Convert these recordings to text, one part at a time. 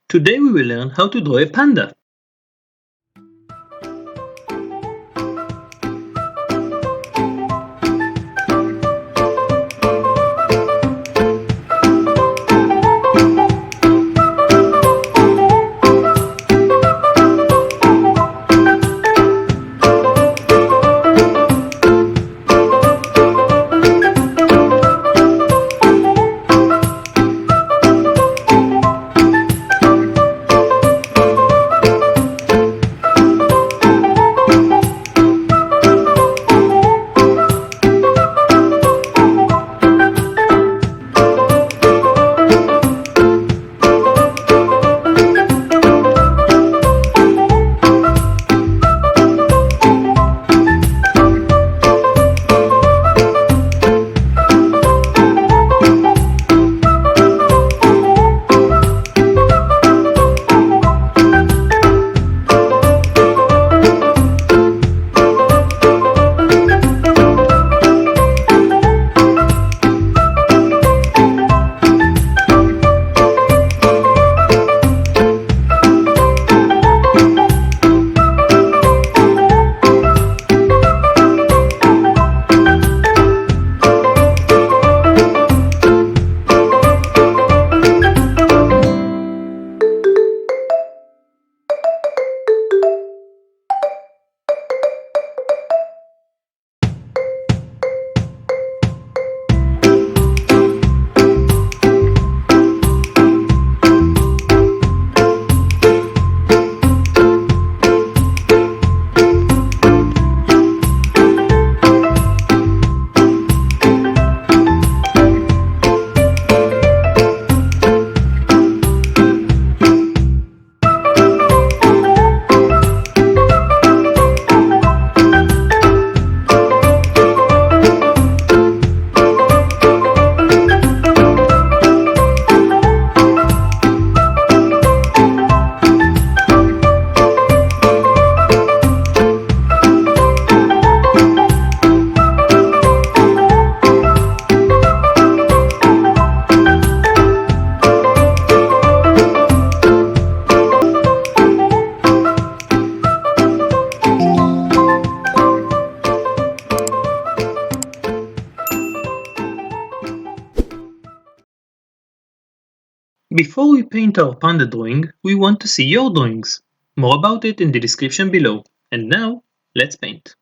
Today we will learn how to draw a panda. Before we paint our panda drawing, we want to see your drawings. More about it in the description below. And now, let's paint.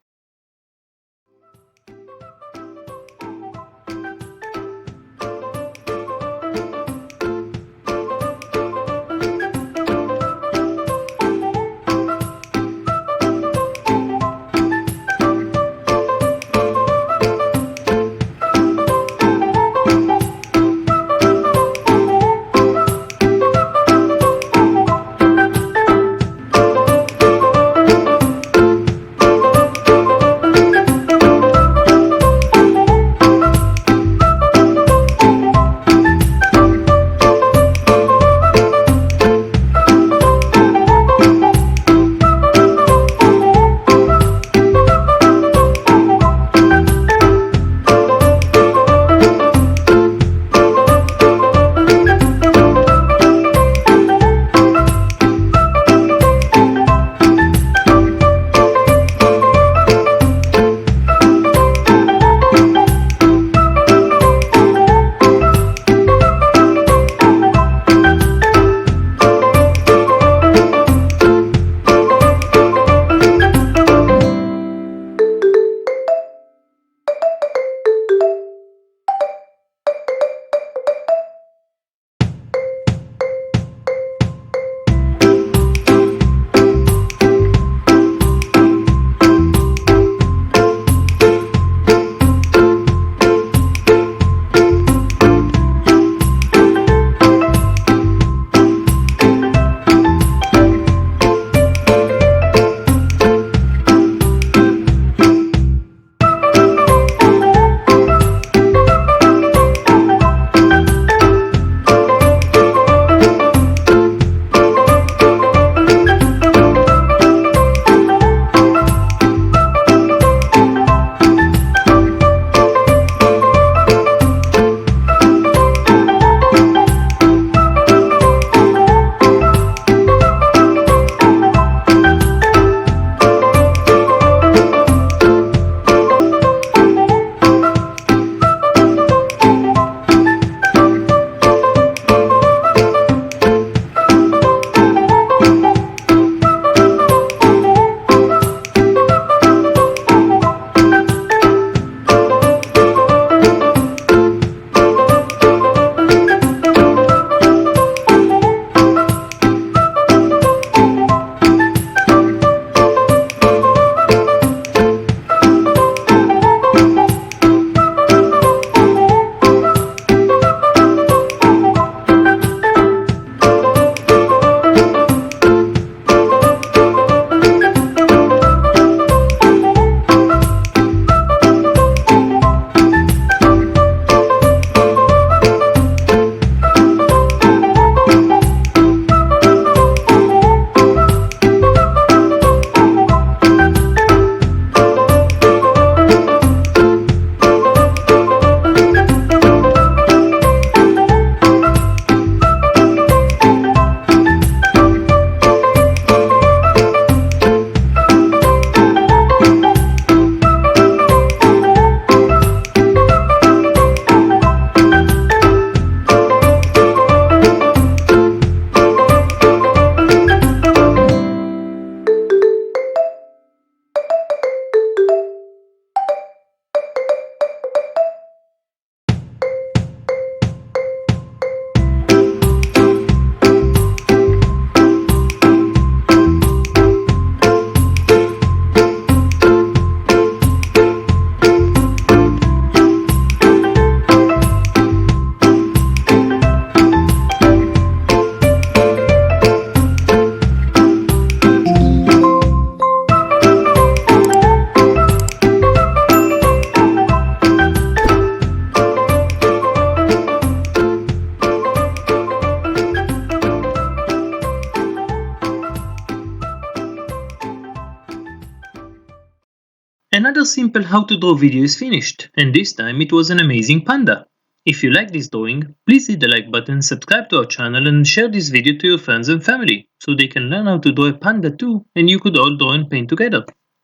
Another simple how to draw video is finished, and this time it was an amazing panda. If you like this drawing, please hit the like button, subscribe to our channel and share this video to your friends and family so they can learn how to draw a panda too and you could all draw and paint together.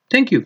Thank you.